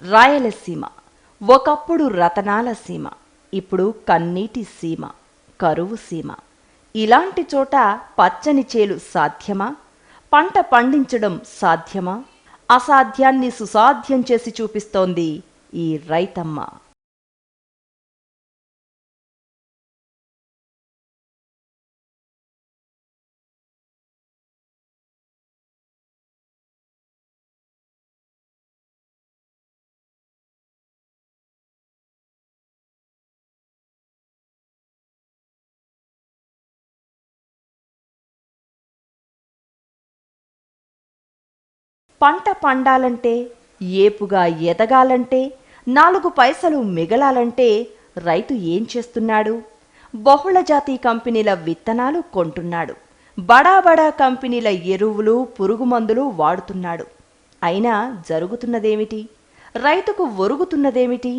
రాయలసీమ ఒకప్పుడు రతనాల సీమ, ఇప్పుడు కన్నీటి సీమ, కరువు సీమ. ఇలాంటి చోట పచ్చని చేలు సాధ్యమా? పంట పండించడం సాధ్యమా? అసాధ్యాన్ని సుసాధ్యం చేసి చూపిస్తోంది ఈ రైతమ్మ. పంట పండాలంటే, ఏపుగా ఎదగాలంటే, 4 పైసలు మిగలాలంటే రైతు ఏం చేస్తున్నాడు? బహుళజాతి కంపెనీల విత్తనాలు కొంటున్నాడు. బడా కంపెనీల ఎరువులు, పురుగుమందులు వాడుతున్నాడు. అయినా జరుగుతున్నదేమిటి? రైతుకు ఒరుగుతున్నదేమిటి?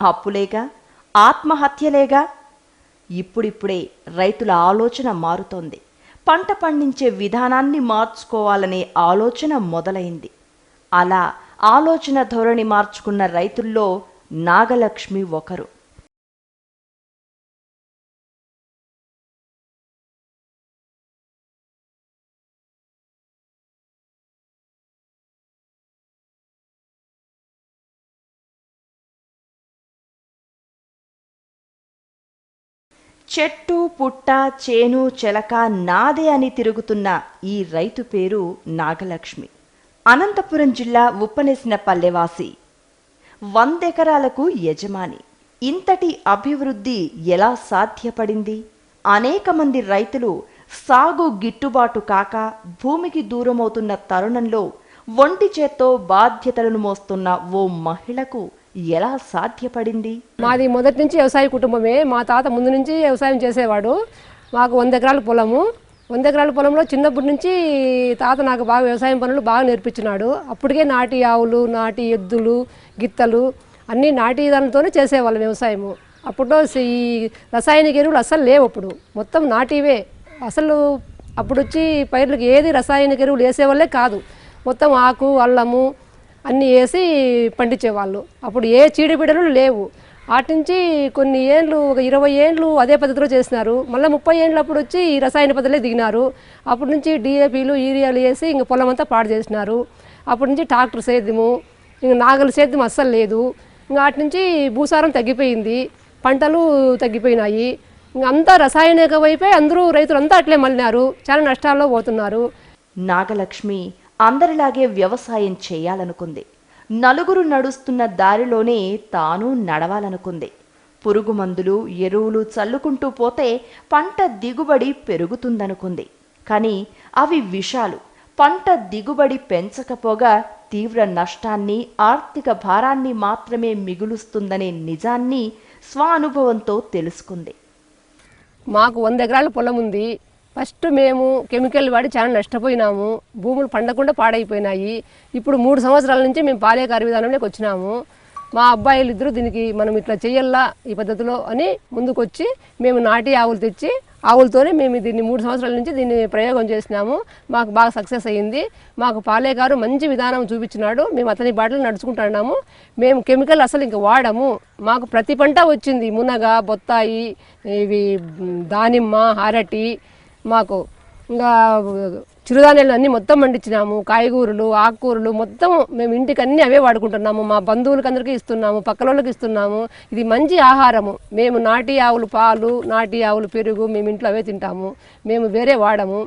అప్పులేగా, ఆత్మహత్యలేగా. ఇప్పుడిప్పుడే రైతుల ఆలోచన మారుతోంది. పంట పండించే విధానాన్ని మార్చుకోవాలనే ఆలోచన మొదలైంది. అలా ఆలోచన ధోరణి మార్చుకున్న రైతుల్లో నాగలక్ష్మి ఒకరు. చెట్టు పుట్ట చేను చెలక నాదే అని తిరుగుతున్న ఈ రైతు పేరు నాగలక్ష్మి. అనంతపురం జిల్లా ఉప్పనేసిన పల్లెవాసి, 100 ఎకరాలకు యజమాని. ఇంతటి అభివృద్ధి ఎలా సాధ్యపడింది? అనేక మంది రైతులు సాగు గిట్టుబాటు కాక భూమికి దూరమవుతున్న తరుణంలో ఒంటి చేత్తో బాధ్యతలను మోస్తున్న ఓ మహిళకు ఎలా సాధ్యపడింది? మాది మొదటి నుంచి వ్యవసాయ కుటుంబమే. మా తాత ముందు నుంచి వ్యవసాయం చేసేవాడు. మాకు 100 ఎకరాల పొలము. 100 ఎకరాల పొలంలో చిన్నప్పటి నుంచి తాత నాకు బాగా వ్యవసాయం పనులు బాగా నేర్పించినాడు. అప్పటికే నాటి ఆవులు, నాటి ఎద్దులు, గిత్తలు అన్నీ నాటి దానితోనే చేసేవాళ్ళం వ్యవసాయము. అప్పట్లో ఈ రసాయనిక ఎరువులు అస్సలు లేవు. అప్పుడు మొత్తం నాటివే. అసలు అప్పుడు వచ్చి పైర్లకు ఏది రసాయనిక ఎరువులు వేసేవాళ్ళే కాదు. మొత్తం ఆకు, అల్లము అన్నీ వేసి పండించేవాళ్ళు. అప్పుడు ఏ చీడపీడలు లేవు. వాటి నుంచి కొన్ని ఏళ్ళు, ఒక 20 ఏళ్ళు అదే పద్ధతిలో చేసినారు. మళ్ళీ 30 ఏళ్ళు అప్పుడు వచ్చి ఈ రసాయన పద్ధతిలో దిగినారు. అప్పటి నుంచి డిఏపీలు, యూరియాలు వేసి ఇంక పొలం అంతా పాడు చేసినారు. అప్పటి నుంచి ట్రాక్టర్ సేద్యము, ఇంక నాగల సేద్యం అస్సలు లేదు. ఇంకా వాటి నుంచి భూసారం తగ్గిపోయింది, పంటలు తగ్గిపోయినాయి. ఇంక అంతా రసాయనిక వైపే అందరూ రైతులంతా అట్లే మళ్ళినారు. చాలా నష్టాల్లో పోతున్నారు. నాగలక్ష్మి అందరిలాగే వ్యవసాయం చేయాలనుకుంది. నలుగురు నడుస్తున్న దారిలోనే తాను నడవాలనుకుంది. పురుగు మందులు, ఎరువులు చల్లుకుంటూ పోతే పంట దిగుబడి పెరుగుతుందనుకుంది. కానీ అవి విషాలు. పంట దిగుబడి పెంచకపోగా తీవ్ర నష్టాన్ని, ఆర్థిక భారాన్ని మాత్రమే మిగులుస్తుందనే నిజాన్ని స్వానుభవంతో తెలుసుకుంది. మాకు 100 ఎకరాల పొలం ఉంది. ఫస్ట్ మేము కెమికల్ వాడి చాలా నష్టపోయినాము. భూములు పండకుండా పాడైపోయినాయి. ఇప్పుడు 3 సంవత్సరాల నుంచి మేము పాలేకారు విధానంలోకి వచ్చినాము. మా అబ్బాయిలు ఇద్దరు దీనికి మనం ఇట్లా చెయ్యాలా ఈ పద్ధతిలో అని ముందుకొచ్చి మేము నాటి ఆవులు తెచ్చి ఆవులతోనే మేము దీన్ని 3 సంవత్సరాల నుంచి దీన్ని ప్రయోగం చేసినాము. మాకు బాగా సక్సెస్ అయ్యింది. మాకు పాలేకారు మంచి విధానం చూపించినాడు. మేము అతని బాటలు నడుచుకుంటున్నాము. మేము కెమికల్ అసలు ఇంక వాడము. మాకు ప్రతి పంట వచ్చింది. మునగ, బొత్తాయి, ఇవి దానిమ్మ, అరటి, మాకు ఇంకా చిరుధాన్యాలు అన్నీ మొత్తం పండించినాము. కాయగూరలు, ఆకుకూరలు మొత్తం మేము ఇంటికి అన్నీ అవే వాడుకుంటున్నాము. మా బంధువులకి అందరికీ ఇస్తున్నాము, పక్కల వాళ్ళకి ఇస్తున్నాము. ఇది మంచి ఆహారము. మేము నాటి ఆవులు పాలు, నాటి ఆవులు పెరుగు మేము ఇంట్లో అవే తింటాము. మేము వేరే వాడము.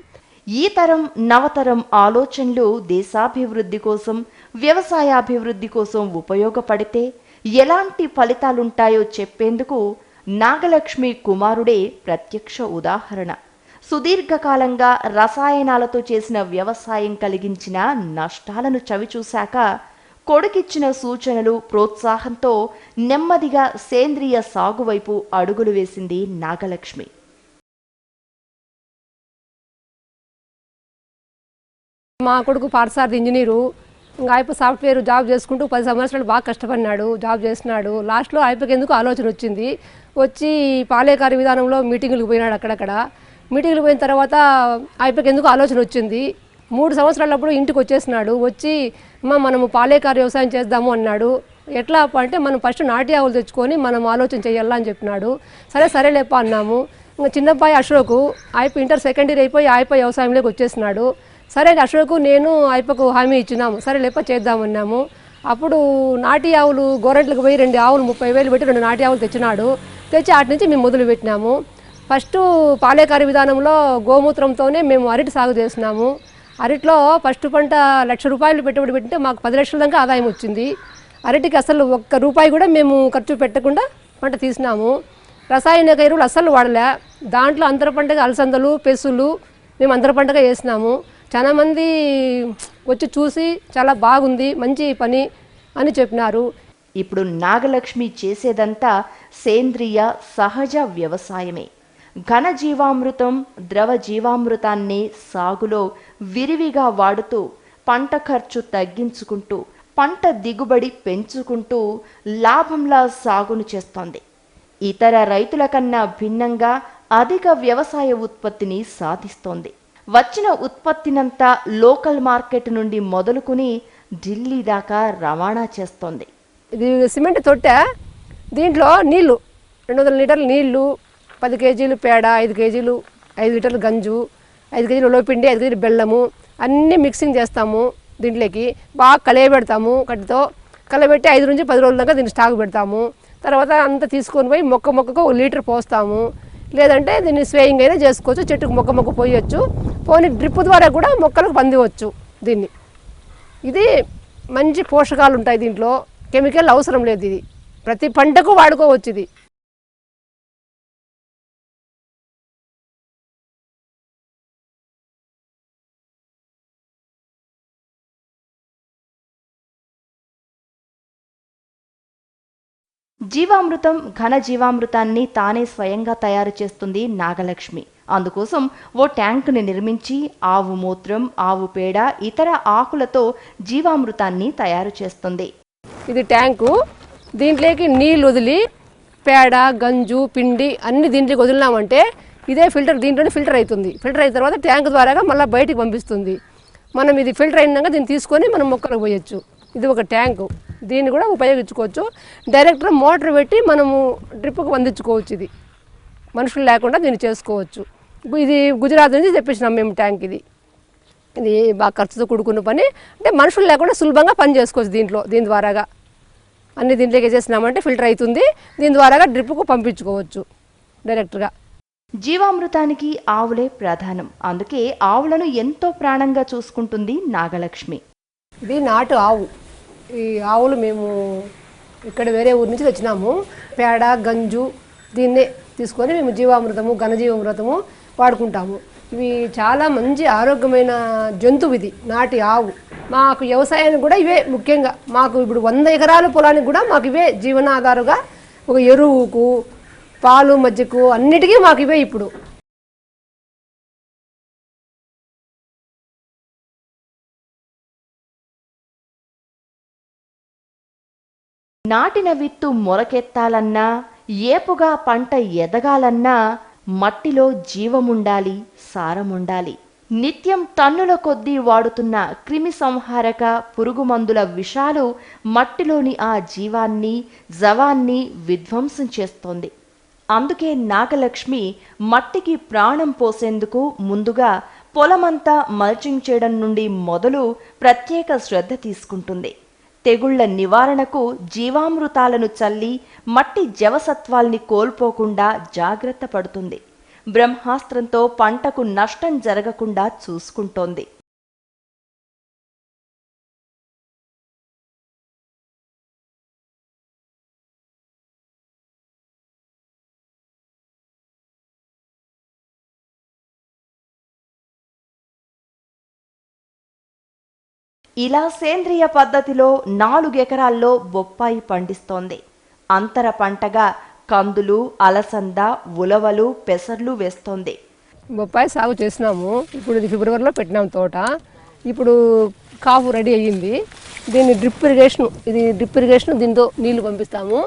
ఈ తరం నవతరం ఆలోచనలు దేశాభివృద్ధి కోసం, వ్యవసాయాభివృద్ధి కోసం ఉపయోగపడితే ఎలాంటి ఫలితాలుంటాయో చెప్పేందుకు నాగలక్ష్మి కుమారుడే ప్రత్యక్ష ఉదాహరణ. సుదీర్ఘకాలంగా రసాయనాలతో చేసిన వ్యవసాయం కలిగించిన నష్టాలను చవిచూశాక కొడుకిచ్చిన సూచనలు, ప్రోత్సాహంతో నెమ్మదిగా సేంద్రియ సాగు వైపు అడుగులు వేసింది నాగలక్ష్మి. మా కొడుకు పాఠశాల ఇంజనీరు. ఇంకా అయిపో సాఫ్ట్వేర్ జాబ్ చేసుకుంటూ 10 సంవత్సరాలు బాగా కష్టపడినాడు, జాబ్ చేస్తున్నాడు. లాస్ట్లో అయిపోయి ఎందుకు ఆలోచన వచ్చింది. వచ్చి పాలేకారు విధానంలో మీటింగులకు పోయినాడు. అక్కడక్కడ మీటింగ్లు పోయిన తర్వాత అయిపోయి ఎందుకు ఆలోచన వచ్చింది. 3 సంవత్సరాలప్పుడు ఇంటికి వచ్చేసినాడు. వచ్చి మనము పాలేకారు వ్యవసాయం చేద్దాము అన్నాడు. ఎట్లా అంటే మనం ఫస్ట్ నాటి ఆవులు తెచ్చుకొని మనం ఆలోచన చేయాలా అని చెప్పినాడు. సరేలేపా అన్నాము. ఇంకా చిన్నబ్బాయి అశోకు ఆయప్ప ఇంటర్ సెకండ్ ఇయర్ అయిపోయి వ్యవసాయంలోకి వచ్చేసినాడు. సరే అశోకు నేను ఆయప్పకు హామీ ఇచ్చినాము, సరేలేపా చేద్దామన్నాము. అప్పుడు నాటి ఆవులు గోరెంట్లకు పోయి 2 ఆవులు 30,000 పెట్టి 2 నాటి ఆవులు తెచ్చినాడు. తెచ్చి వాటి నుంచి మేము మొదలు పెట్టినాము. ఫస్ట్ పాలేకారి విధానంలో గోమూత్రంతోనే మేము అరటి సాగు చేసినాము. అరటిలో ఫస్ట్ పంట ₹1,00,000 పెట్టుబడి పెట్టింటే మాకు 10 లక్షల దాకా ఆదాయం వచ్చింది. అరటికి అసలు ₹1 కూడా మేము ఖర్చు పెట్టకుండా పంట తీసినాము. రసాయనిక ఎరువులు అస్సలు వాడలే. దాంట్లో అంతర పంటగా అలసందలు పెసులు మేము అంతర పంటగా వేసినాము. చాలామంది వచ్చి చూసి చాలా బాగుంది, మంచి పని అని చెప్పినారు. ఇప్పుడు నాగలక్ష్మి చేసేదంతా సేంద్రియ సహజ వ్యవసాయమే. ఘన జీవామృతం, ద్రవ జీవామృతాన్ని సాగులో విరివిగా వాడుతూ పంట ఖర్చు తగ్గించుకుంటూ పంట దిగుబడి పెంచుకుంటూ లాభంలా సాగును చేస్తోంది. ఇతర రైతుల కన్నా భిన్నంగా అధిక వ్యవసాయ ఉత్పత్తిని సాధిస్తోంది. వచ్చిన ఉత్పత్తినంతా లోకల్ మార్కెట్ నుండి మొదలుకొని ఢిల్లీ దాకా రవాణా చేస్తోంది. ఇది సిమెంట్ తొట్టె, దీంట్లో నీళ్లు 200 లీటర్ల నీళ్లు, 10 కేజీలు పేడ, 5 కేజీలు 5 లీటర్ల గంజు, 5 కేజీలు ఉలవపిండి, 5 కేజీలు బెల్లము అన్నీ మిక్సింగ్ చేస్తాము. దీంట్లోకి బాగా కలయబెడతాము. కట్టితో కలబెట్టి 5 నుంచి 10 రోజుల దాకా దీన్ని స్టాక్ పెడతాము. తర్వాత అంతా తీసుకొని పోయి మొక్కకు 1 లీటర్ పోస్తాము. లేదంటే దీన్ని స్వేయింగ్ అయినా చేసుకోవచ్చు, చెట్టుకు మొక్క పోయొచ్చు. పోనీ డ్రిప్ ద్వారా కూడా మొక్కలకు పందివచ్చు. దీన్ని ఇది మంచి పోషకాలు ఉంటాయి దీంట్లో, కెమికల్ అవసరం లేదు. ఇది ప్రతి పంటకు వాడుకోవచ్చు. ఇది జీవామృతం, ఘన జీవామృతాన్ని తానే స్వయంగా తయారు చేస్తుంది నాగలక్ష్మి. అందుకోసం ఓ ట్యాంకుని నిర్మించి ఆవు మూత్రం, ఆవు పేడ, ఇతర ఆకులతో జీవామృతాన్ని తయారు చేస్తుంది. ఇది ట్యాంకు. దీంట్లోకి నీళ్ళు వదిలి పేడ, గంజు, పిండి అన్ని దీంట్లోకి వదిలినామంటే ఇదే ఫిల్టర్, దీంట్లోనే ఫిల్టర్ అవుతుంది. ఫిల్టర్ అయిన తర్వాత ట్యాంక్ ద్వారా మళ్ళీ బయటికి పంపిస్తుంది. మనం ఇది ఫిల్టర్ అయినాక దీన్ని తీసుకొని మనం మొక్కలకు పోయొచ్చు. ఇది ఒక ట్యాంకు, దీన్ని కూడా ఉపయోగించుకోవచ్చు. డైరెక్ట్గా మోటార్ పెట్టి మనము డ్రిప్కు అందించుకోవచ్చు. ఇది మనుషులు లేకుండా దీన్ని చేసుకోవచ్చు. ఇది గుజరాత్ నుంచి తెప్పించినాం మేము ట్యాంక్. ఇది బాగా ఖర్చుతో కూడుకున్న పని, అంటే మనుషులు లేకుండా సులభంగా పని చేసుకోవచ్చు. దీని ద్వారాగా అన్ని దీంట్లోకి చేసినామంటే ఫిల్టర్ అవుతుంది. దీని ద్వారాగా డ్రిప్కు పంపించుకోవచ్చు డైరెక్ట్గా. జీవామృతానికి ఆవులే ప్రధానం. అందుకే ఆవులను ఎంతో ప్రాణంగా చూసుకుంటుంది నాగలక్ష్మి. ఇది నాటు ఆవు. ఈ ఆవులు మేము ఇక్కడ వేరే ఊరి నుంచి తెచ్చినాము. పేడ, గంజు దీన్నే తీసుకొని మేము జీవామృతము, ఘనజీవామృతము వాడుకుంటాము. ఇవి చాలా మంచి ఆరోగ్యమైన జంతువు. ఇది నాటి ఆవు. మాకు వ్యవసాయానికి కూడా ఇవే ముఖ్యంగా. మాకు ఇప్పుడు 100 ఎకరాల పొలానికి కూడా మాకు ఇవే జీవనాధారుగా, ఒక ఎరువుకు, పాలు, మజ్జిగకు అన్నిటికీ మాకు ఇవే ఇప్పుడు. నాటిన విత్తు మొలకెత్తాలన్నా, ఏపుగా పంట ఎదగాలన్నా మట్టిలో జీవముండాలి, సారముండాలి. నిత్యం టన్నుల కొద్దీ వాడుతున్న క్రిమి సంహారక పురుగు మందుల విషాలు మట్టిలోని ఆ జీవాన్ని, జవాన్ని విధ్వంసం చేస్తోంది. అందుకే నాగలక్ష్మి మట్టికి ప్రాణం పోసేందుకు ముందుగా పొలమంతా మల్చింగ్ చేయడం నుండి మొదలు ప్రత్యేక శ్రద్ధ తీసుకుంటుంది. తెగుళ్ల నివారణకు జీవామృతాలను చల్లి మట్టి జవసత్వాల్ని కోల్పోకుండా జాగ్రత్త పడుతుంది. బ్రహ్మాస్త్రంతో పంటకు నష్టం జరగకుండా చూసుకుంటోంది. ఇలా సేంద్రియ పద్ధతిలో 4 ఎకరాల్లో బొప్పాయి పండిస్తోంది. అంతర పంటగా కందులు, అలసంద, ఉలవలు, పెసర్లు వేస్తోంది. బొప్పాయి సాగు చేసినాము. ఇప్పుడు ఇది ఫిబ్రవరిలో పెట్టినాము తోట. ఇప్పుడు కాపు రెడీ అయ్యింది. దీన్ని డ్రిప్ ఇరిగేషన్ దీంతో నీళ్లు పంపిస్తాము.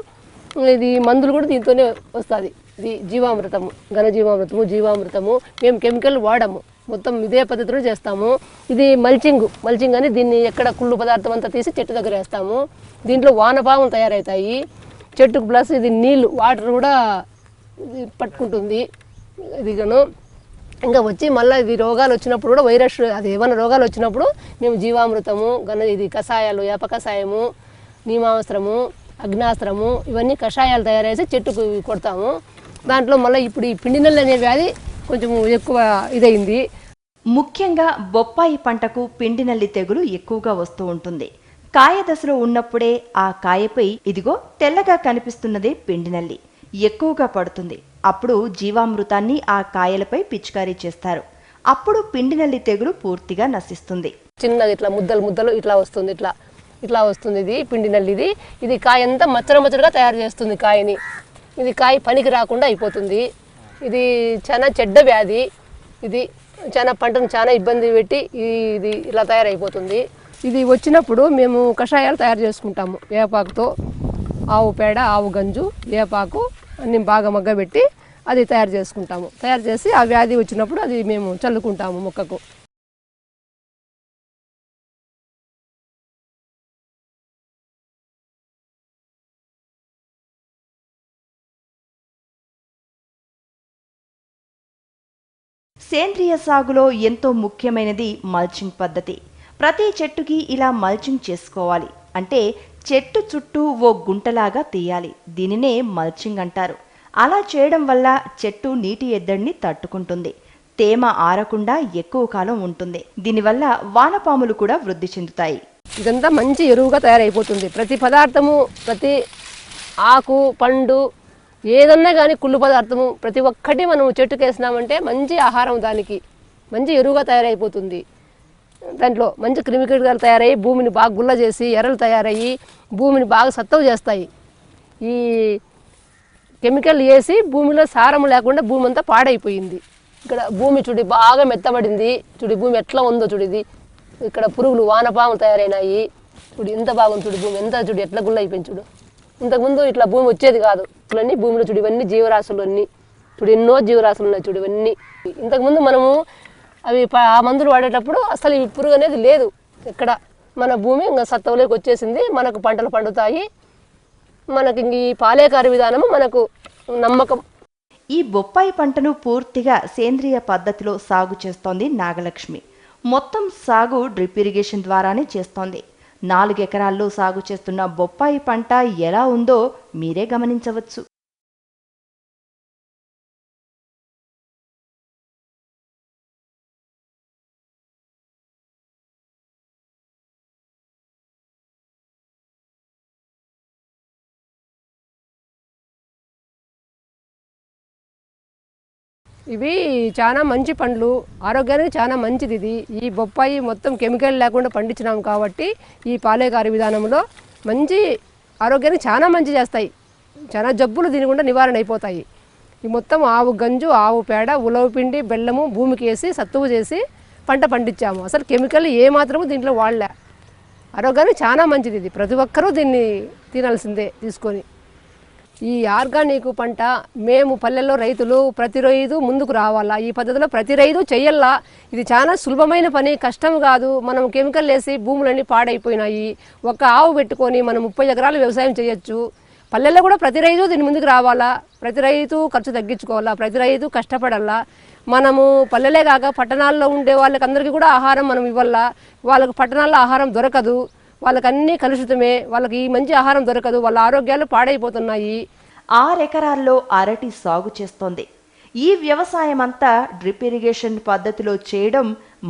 ఇది మందులు కూడా దీంతోనే వస్తుంది. ఇది జీవామృతము, ఘనజీవామృతము, జీవామృతము. మేము కెమికల్ వాడము. మొత్తం ఇదే పద్ధతిలో చేస్తాము. ఇది మల్చింగ్ అని దీన్ని ఎక్కడ కుళ్ళు పదార్థం అంతా తీసి చెట్టు దగ్గర వేస్తాము. దీంట్లో వానపాములు తయారవుతాయి చెట్టుకు, ప్లస్ ఇది నీళ్ళు వాటర్ కూడా పట్టుకుంటుంది. ఇదిగను ఇంకా వచ్చి మళ్ళీ ఇది రోగాలు వచ్చినప్పుడు కూడా వైరస్ అది ఏమైనా రోగాలు వచ్చినప్పుడు మేము జీవామృతము ఇది కషాయాలు, వేప కషాయము, నీమావస్త్రము, అగ్నాస్త్రము ఇవన్నీ కషాయాలు తయారు చేసి చెట్టుకు కొడతాము. దాంట్లో మళ్ళీ ఇప్పుడు ఈ పిండి నల్లి అనే వ్యాధి కొంచెం ఎక్కువ ఇదైంది. ముఖ్యంగా బొప్పాయి పంటకు పిండి నల్లి తెగులు ఎక్కువగా వస్తూ ఉంటుంది. కాయ దశలో ఉన్నప్పుడే ఆ కాయపై ఇదిగో తెల్లగా కనిపిస్తున్నదే పిండి నల్లి ఎక్కువగా పడుతుంది. అప్పుడు జీవామృతాన్ని ఆ కాయలపై పిచికారీ చేస్తారు. అప్పుడు పిండి నల్లి తెగులు పూర్తిగా నశిస్తుంది. చిన్నది ఇట్లా ముద్దలు ఇట్లా వస్తుంది, ఇట్లా వస్తుంది. ఇది పిండి నల్లి. ఇది కాయ అంతా మచ్చలుగా తయారు చేస్తుంది కాయని. ఇది కాయ పనికి రాకుండా అయిపోతుంది. ఇది చాలా చెడ్డ వ్యాధి. ఇది చాలా పంటను చాలా ఇబ్బంది పెట్టి ఇది ఇలా తయారైపోతుంది. ఇది వచ్చినప్పుడు మేము కషాయాలు తయారు చేసుకుంటాము. వేపాకుతో, ఆవు పేడ, ఆవు గంజు, వేపాకు అన్ని బాగా మగ్గబెట్టి అది తయారు చేసుకుంటాము. తయారు చేసి ఆ వ్యాధి వచ్చినప్పుడు అది మేము చల్లుకుంటాము మొక్కకు. సేంద్రియ సాగులో ఎంతో ముఖ్యమైనది మల్చింగ్ పద్ధతి. ప్రతి చెట్టుకి ఇలా మల్చింగ్ చేసుకోవాలి. అంటే చెట్టు చుట్టూ ఓ గుంటలాగా తీయాలి. దీనినే మల్చింగ్ అంటారు. అలా చేయడం వల్ల చెట్టు నీటి ఎద్దడిని తట్టుకుంటుంది. తేమ ఆరకుండా ఎక్కువ కాలం ఉంటుంది. దీనివల్ల వానపాములు కూడా వృద్ధి చెందుతాయి. ఇదంతా మంచి ఎరువుగా తయారైపోతుంది. ప్రతి పదార్థము, ప్రతి ఆకు, పండు ఏదన్నా కానీ కుళ్ళు పదార్థము ప్రతి ఒక్కటి మనం చెట్టుకు వేసినామంటే మంచి ఆహారం, దానికి మంచి ఎరువుగా తయారైపోతుంది. దాంట్లో మంచి క్రిమికీటకాలు తయారయ్యి భూమిని బాగా గుల్ల చేసి ఎర్రలు తయారయ్యి భూమిని బాగా సత్తవ చేస్తాయి. ఈ కెమికల్ వేసి భూమిలో సారం లేకుండా భూమి అంతా పాడైపోయింది. ఇక్కడ భూమి చూడి బాగా మెత్తబడింది. చూడి భూమి ఎట్లా ఉందో చూడిది. ఇక్కడ పురుగులు, వానపాములు తయారైనాయి. చూడు ఎంత బాగుంది. చూడు భూమి ఎంత చూడు ఎట్లా గుల్ల అయిపోయింది. చూడు ఇంతకుముందు ఇట్లా భూమి వచ్చేది కాదు. ఇట్లన్నీ భూమిలో చూడు ఇవన్నీ జీవరాశులు అన్నీ చూడు ఎన్నో జీవరాశులు ఉన్నాయి. చూడు ఇవన్నీ ఇంతకుముందు మనము అవి ఆ మందులు వాడేటప్పుడు అసలు ఈ పురుగు అనేది లేదు. ఇక్కడ మన భూమి ఇంకా సత్తువలోకి వచ్చేసింది. మనకు పంటలు పండుతాయి. మనకి ఈ పాలేకారు విధానము మనకు నమ్మకం. ఈ బొప్పాయి పంటను పూర్తిగా సేంద్రియ పద్ధతిలో సాగు చేస్తోంది నాగలక్ష్మి. మొత్తం సాగు డ్రిప్ ఇరిగేషన్ ద్వారానే చేస్తోంది. 4 ఎకరాల్లో సాగు చేస్తున్న బొప్పాయి పంట ఎలా ఉందో మీరే గమనించవచ్చు. ఇవి చాలా మంచి పండ్లు, ఆరోగ్యానికి చాలా మంచిది. ఇది ఈ బొప్పాయి మొత్తం కెమికల్ లేకుండా పండించినాం కాబట్టి ఈ పాలేకారు విధానంలో మంచి ఆరోగ్యానికి చాలా మంచి చేస్తాయి. చాలా జబ్బులు దీని గుండా నివారణ అయిపోతాయి. ఈ మొత్తం ఆవు గంజు, ఆవు పేడ, ఉలవ పిండి, బెల్లము భూమికి వేసి సత్తువ చేసి పంట పండించాము. అసలు కెమికల్ ఏమాత్రము దీంట్లో వాడలే. ఆరోగ్యానికి చాలా మంచిది. ఇది ప్రతి ఒక్కరూ దీన్ని తినాల్సిందే తీసుకొని. ఈ ఆర్గానిక్ పంట మేము పల్లెల్లో రైతులు ప్రతి రైతు ముందుకు రావాలా. ఈ పద్ధతిలో ప్రతి రైతు చెయ్యాలా. ఇది చాలా సులభమైన పని, కష్టం కాదు. మనం కెమికల్ వేసి భూములన్నీ పాడైపోయినాయి. ఒక ఆవు పెట్టుకొని మనం 30 ఎకరాలు వ్యవసాయం చేయొచ్చు. పల్లెల్లో కూడా ప్రతి రైతు దీని ముందుకు రావాలా. ప్రతి రైతు ఖర్చు తగ్గించుకోవాలా. ప్రతి రైతు కష్టపడాలా. మనము పల్లెలే కాక పట్టణాల్లో ఉండే వాళ్ళకి అందరికీ కూడా ఆహారం మనం ఇవ్వాలా. వాళ్ళకు పట్టణాల్లో ఆహారం దొరకదు. వాళ్ళకి అన్నీ కలుషితమే. వాళ్ళకి ఈ మంచి ఆహారం దొరకదు. వాళ్ళ ఆరోగ్యాలు పాడైపోతున్నాయి. 6 ఎకరాల్లో అరటి సాగు చేస్తోంది. ఈ వ్యవసాయం అంతా డ్రిప్ ఇరిగేషన్ పద్ధతిలో చేయడం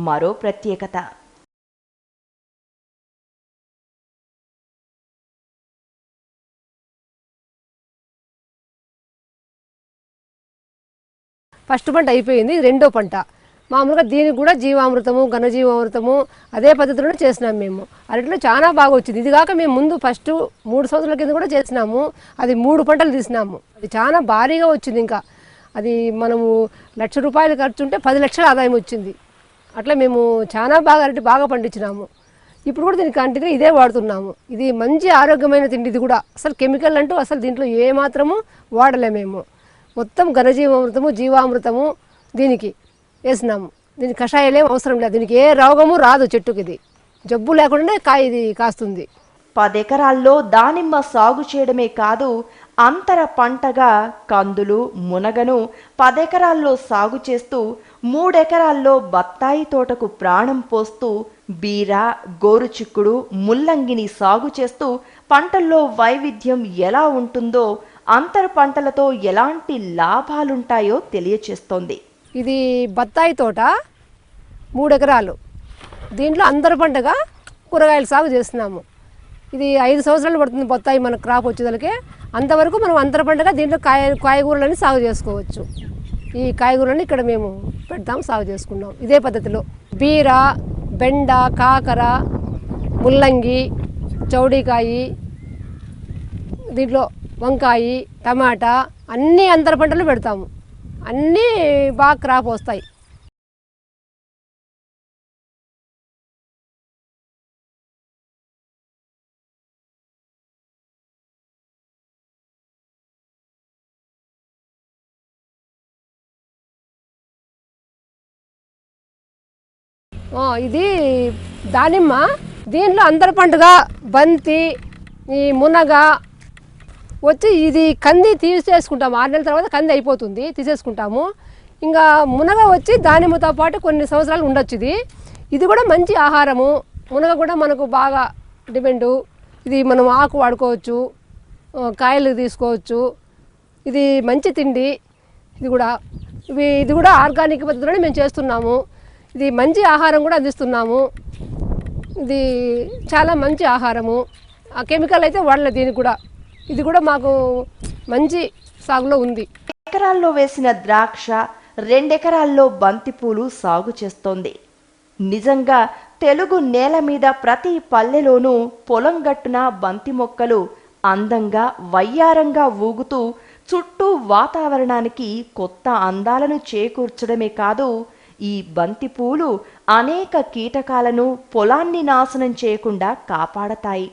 మరో ప్రత్యేకత. ఫస్ట్ పంట అయిపోయింది. రెండో పంట మామూలుగా దీనికి కూడా జీవామృతము, ఘనజీవామృతము అదే పద్ధతిలోనే చేసినాము మేము. అరటిలో చాలా బాగా వచ్చింది. ఇది కాక మేము ముందు ఫస్ట్ 3 సంవత్సరాల కింద కూడా చేసినాము. అది 3 పంటలు తీసినాము. అది చాలా భారీగా వచ్చింది. ఇంకా అది మనము ₹1,00,000 ఖర్చు ఉంటే 10 లక్షల ఆదాయం వచ్చింది. అట్లా మేము చాలా బాగా అరటి బాగా పండించినాము. ఇప్పుడు కూడా దీనికి కంటిన్యూ ఇదే వాడుతున్నాము. ఇది మంచి ఆరోగ్యమైన తిండి. ఇది కూడా అసలు కెమికల్ అంటూ అసలు దీంట్లో ఏమాత్రము వాడలే మేము. మొత్తం ఘనజీవామృతము, జీవామృతము దీనికి వేసినాము. దీనికి కషాయాలు ఏం అవసరం లేదు, దీనికి ఏ రోగము రాదు, చెట్టుకి ఇది జబ్బు లేకుండా ఇది కాస్తుంది. 10 ఎకరాల్లో దానిమ్మ సాగు చేయడమే కాదు, అంతర పంటగా కందులు, మునగను 10 ఎకరాల్లో సాగు చేస్తూ 3 ఎకరాల్లో బత్తాయి తోటకు ప్రాణం పోస్తూ బీర, గోరుచిక్కుడు, ముల్లంగిని సాగు చేస్తూ పంటల్లో వైవిధ్యం ఎలా ఉంటుందో, అంతర పంటలతో ఎలాంటి లాభాలుంటాయో తెలియచేస్తోంది. ఇది బత్తాయి తోట 3 ఎకరాలు, దీంట్లో అంతర పంటగా కూరగాయలు సాగు చేస్తున్నాము. ఇది 5 సంవత్సరాలు పడుతుంది బత్తాయి మన క్రాప్ వచ్చేదానికి. అంతవరకు మనం అంతర పంటగా దీంట్లో కాయగూరలని సాగు చేసుకోవచ్చు. ఈ కాయగూరలని ఇక్కడ మేము పెడతాం, సాగు చేసుకున్నాం ఇదే పద్ధతిలో. బీర, బెండ, కాకర, ముల్లంగి, చౌడికాయ, దీంట్లో వంకాయ, టమాటా అన్నీ అంతర పంటలు పెడతాము. అన్నీ బాగా క్రాప్ వస్తాయి. ఇది దానిమ్మ, దీంట్లో అంతర పంటగా బంతి, ఈ మునగ వచ్చి ఇది కంది తీసేసుకుంటాము. 6 నెలల తర్వాత కంది అయిపోతుంది, తీసేసుకుంటాము. ఇంకా మునగ వచ్చి దానిమ్మతో పాటు కొన్ని సంవత్సరాలు ఉండొచ్చు. ఇది కూడా మంచి ఆహారము. మునగ కూడా మనకు బాగా డిమాండు. ఇది మనం ఆకు వాడుకోవచ్చు, కాయలు తీసుకోవచ్చు. ఇది మంచి తిండి. ఇది కూడా ఆర్గానిక్ పద్ధతిలోనే మేము చేస్తున్నాము. ఇది మంచి ఆహారం కూడా అందిస్తున్నాము. ఇది చాలా మంచి ఆహారము. ఆ కెమికల్ అయితే వాడలేదు దీనికి కూడా. ఇది కూడా మాకు మంచి సాగులో ఉంది. ఎకరాల్లో వేసిన ద్రాక్ష, 2 ఎకరాల్లో బంతిపూలు సాగు చేస్తోంది. నిజంగా తెలుగు నేల మీద ప్రతి పల్లెలోనూ పొలం గట్టున బంతి మొక్కలు అందంగా వయ్యారంగా ఊగుతూ చుట్టూ వాతావరణానికి కొత్త అందాలను చేకూర్చడమే కాదు, ఈ బంతిపూలు అనేక కీటకాలను పొలాన్ని నాశనం చేయకుండా కాపాడతాయి.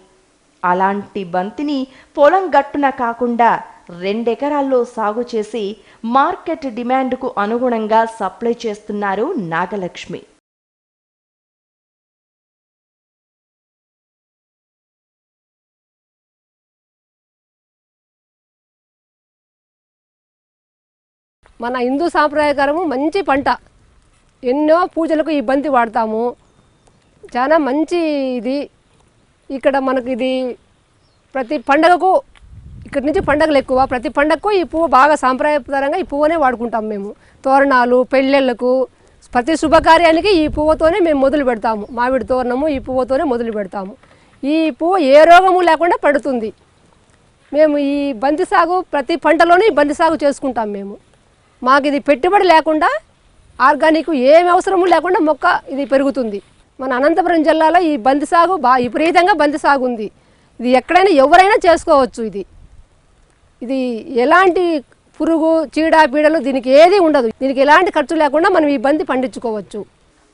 అలాంటి బంతిని పొలం గట్టున కాకుండా 2 ఎకరాల్లో సాగు చేసి మార్కెట్ డిమాండ్కు అనుగుణంగా సప్లై చేస్తున్నారు నాగలక్ష్మి. మన హిందూ సాంప్రదాయకరము మంచి పంట. ఎన్నో పూజలకు ఈ బంతి వాడతాము. చాలా మంచి ఇది. ఇక్కడ మనకు ఇది ప్రతి పండగకు, ఇక్కడి నుంచి పండగలు ఎక్కువ, ప్రతి పండగకు ఈ పువ్వు బాగా సాంప్రదాయపరంగా ఈ పువ్వునే వాడుకుంటాం మేము. తోరణాలు, పెళ్ళిళ్ళకు, ప్రతి శుభకార్యానికి ఈ పువ్వుతోనే మేము మొదలు పెడతాము. మామిడి తోరణము ఈ పువ్వుతోనే మొదలు పెడతాము. ఈ పువ్వు ఏ రోగము లేకుండా పడుతుంది. మేము ఈ బంతి సాగు ప్రతి పంటలోనే ఈ బంతి సాగు చేసుకుంటాం మేము. మాకు ఇది పెట్టుబడి లేకుండా, ఆర్గానిక్ ఏమి అవసరము లేకుండా మొక్క ఇది పెరుగుతుంది. మన అనంతపురం జిల్లాలో ఈ బంతి సాగు బాగా విపరీతంగా బంతి సాగు ఉంది. ఇది ఎక్కడైనా ఎవరైనా చేసుకోవచ్చు. ఇది ఎలాంటి పురుగు, చీడ, పీడలు దీనికి ఏది ఉండదు. దీనికి ఎలాంటి ఖర్చు లేకుండా మనం ఈ బంతి పండించుకోవచ్చు.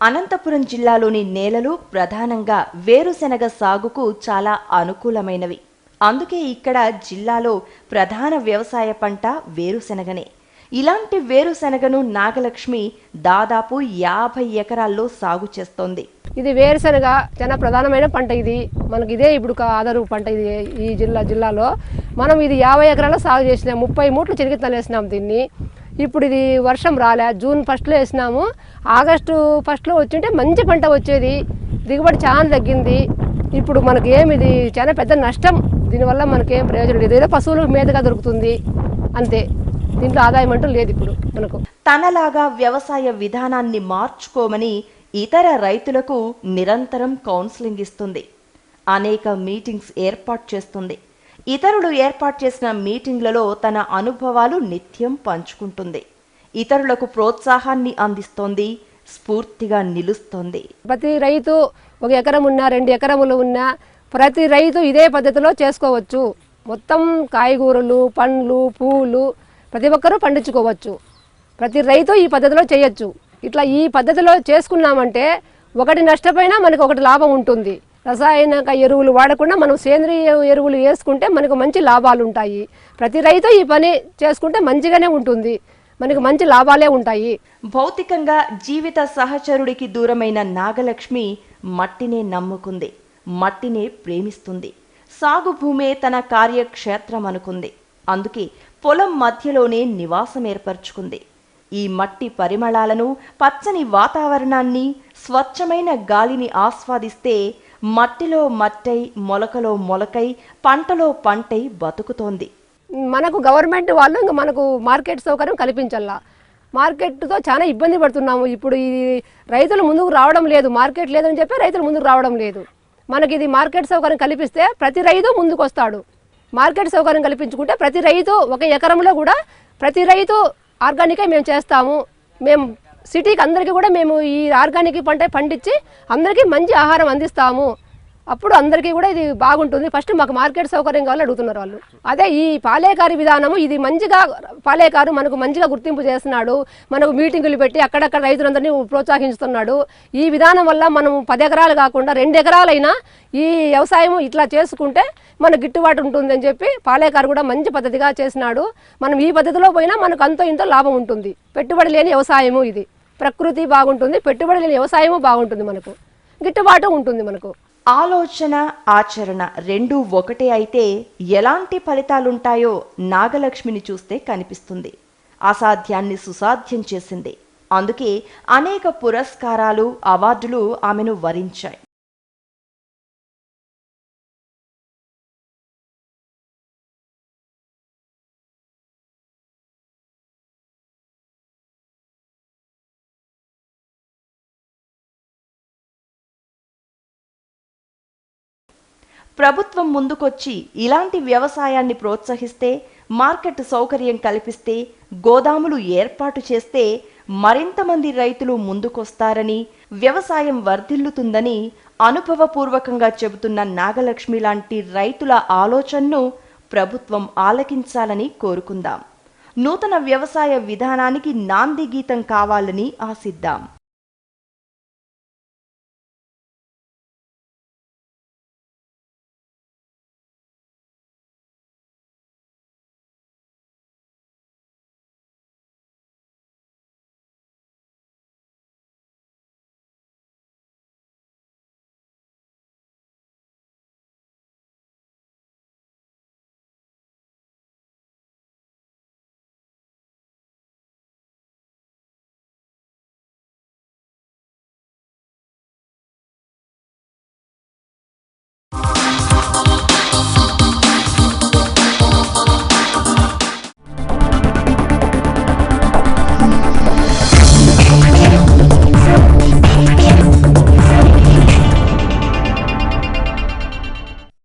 అనంతపురం జిల్లాలోని నేలలు ప్రధానంగా వేరుశెనగ సాగుకు చాలా అనుకూలమైనవి. అందుకే ఇక్కడ జిల్లాలో ప్రధాన వ్యవసాయ పంట వేరుశెనగనే. ఇలాంటి వేరుశెనగను నాగలక్ష్మి దాదాపు 50 ఎకరాల్లో సాగు చేస్తోంది. ఇది వేరుశెనగ చాలా ప్రధానమైన పంట. ఇది మనకి ఇదే ఇప్పుడు ఆధారు పంట. ఇది ఈ జిల్లాలో మనం ఇది 50 ఎకరాల్లో సాగు చేసినాం. 30 మూట్లు చెనిగిత్తనాలు వేసినాం దీన్ని. ఇప్పుడు ఇది వర్షం రాలే, జూన్ 1లో వేసినాము. ఆగస్టు 1లో వచ్చింటే మంచి పంట వచ్చేది. దిగుబడి చాలా తగ్గింది. ఇప్పుడు మనకి ఇది చాలా పెద్ద నష్టం. దీనివల్ల మనకేం ప్రయోజనం లేదు. ఏదో పశువులు మేతగా దొరుకుతుంది అంతే. దీంట్లో ఆదాయం అంటూ లేదు ఇప్పుడు మనకు. తనలాగా వ్యవసాయ విధానాన్ని మార్చుకోమని ఇతర రైతులకు నిరంతరం కౌన్సిలింగ్ ఇస్తుంది. అనేక మీటింగ్స్ ఏర్పాటు చేస్తుంది. ఇతరులు ఏర్పాటు చేసిన మీటింగ్లలో తన అనుభవాలు నిత్యం పంచుకుంటుంది. ఇతరులకు ప్రోత్సాహాన్ని అందిస్తోంది, స్ఫూర్తిగా నిలుస్తోంది. ప్రతి రైతు 1 ఎకరం ఉన్నా, 2 ఎకరములు ఉన్నా ప్రతి రైతు ఇదే పద్ధతిలో చేసుకోవచ్చు. మొత్తం కాయగూరలు, పండ్లు, పూలు ప్రతి ఒక్కరూ పండించుకోవచ్చు. ప్రతి రైతు ఈ పద్ధతిలో చేయొచ్చు. ఇట్లా ఈ పద్ధతిలో చేసుకున్నామంటే ఒకటి నష్టపోయినా మనకు ఒకటి లాభం ఉంటుంది. రసాయనిక ఎరువులు వాడకుండా మనం సేంద్రియ ఎరువులు వేసుకుంటే మనకు మంచి లాభాలు ఉంటాయి. ప్రతి రైతు ఈ పని చేసుకుంటే మంచిగానే ఉంటుంది. మనకి మంచి లాభాలే ఉంటాయి. భౌతికంగా జీవిత సహచరుడికి దూరమైన నాగలక్ష్మి మట్టినే నమ్ముకుంది, మట్టినే ప్రేమిస్తుంది. సాగు భూమే తన కార్యక్షేత్రం అనుకుంది. అందుకే పొలం మధ్యలోనే నివాసం ఏర్పరచుకుంది. ఈ మట్టి పరిమళాలను, పచ్చని వాతావరణాన్ని, స్వచ్ఛమైన గాలిని ఆస్వాదిస్తే మట్టిలో మట్టై, మొలకలో మొలకై, పంటలో పంటై బతుకుతోంది. మనకు గవర్నమెంట్ వాళ్ళు ఇంకా మనకు మార్కెట్ సౌకర్యం కల్పించాలా. మార్కెట్తో చాలా ఇబ్బంది పడుతున్నాము. ఇప్పుడు ఈ రైతులు ముందుకు రావడం లేదు, మార్కెట్ లేదని చెప్పి రైతులు ముందుకు రావడం లేదు. మనకి ఇది మార్కెట్ సౌకర్యం కల్పిస్తే ప్రతి రైతు ముందుకు వస్తాడు. మార్కెట్ సౌకర్యం కల్పించుకుంటే ప్రతి రైతు ఒక ఎకరంలో కూడా ప్రతి రైతు ఆర్గానికే మేము చేస్తాము, మేము సిటీకి అందరికీ కూడా మేము ఈ ఆర్గానిక్ పంట పండించి అందరికీ మంచి ఆహారం అందిస్తాము, అప్పుడు అందరికీ కూడా ఇది బాగుంటుంది. ఫస్ట్ మాకు మార్కెట్ సౌకర్యం కావాలని అడుగుతున్నారు వాళ్ళు. అదే ఈ పాలేకారి విధానము, ఇది మంచిగా పాలేకారు మనకు మంచిగా గుర్తింపు చేస్తున్నాడు. మనకు మీటింగులు పెట్టి అక్కడక్కడ రైతులందరినీ ప్రోత్సహిస్తున్నాడు. ఈ విధానం వల్ల మనం 10 ఎకరాలు కాకుండా 2 ఎకరాలైనా ఈ వ్యవసాయం ఇట్లా చేసుకుంటే మన గిట్టుబాటు ఉంటుంది అని చెప్పి పాలేకారు కూడా మంచి పద్ధతిగా చేసినాడు. మనం ఈ పద్ధతిలో పోయినా మనకు అంతో ఇంతో లాభం ఉంటుంది. పెట్టుబడి లేని వ్యవసాయము ఇది. ప్రకృతి బాగుంటుంది, పెట్టుబడి లేని వ్యవసాయము బాగుంటుంది, మనకు గిట్టుబాటు ఉంటుంది. మనకు ఆలోచన, ఆచరణ రెండూ ఒకటే అయితే ఎలాంటి ఫలితాలుంటాయో నాగలక్ష్మిని చూస్తే కనిపిస్తుంది. అసాధ్యాన్ని సుసాధ్యం చేసింది. అందుకే అనేక పురస్కారాలు, అవార్డులు ఆమెను వరించాయి. ప్రభుత్వం ముందుకొచ్చి ఇలాంటి వ్యవసాయాన్ని ప్రోత్సహిస్తే, మార్కెట్ సౌకర్యం కల్పిస్తే, గోదాములు ఏర్పాటు చేస్తే మరింతమంది రైతులు ముందుకొస్తారని, వ్యవసాయం వర్ధిల్లుతుందని అనుభవపూర్వకంగా చెబుతున్న నాగలక్ష్మి లాంటి రైతుల ఆలోచనను ప్రభుత్వం ఆలకించాలని కోరుకుందాం. నూతన వ్యవసాయ విధానానికి నాంది గీతం కావాలని ఆశిద్దాం.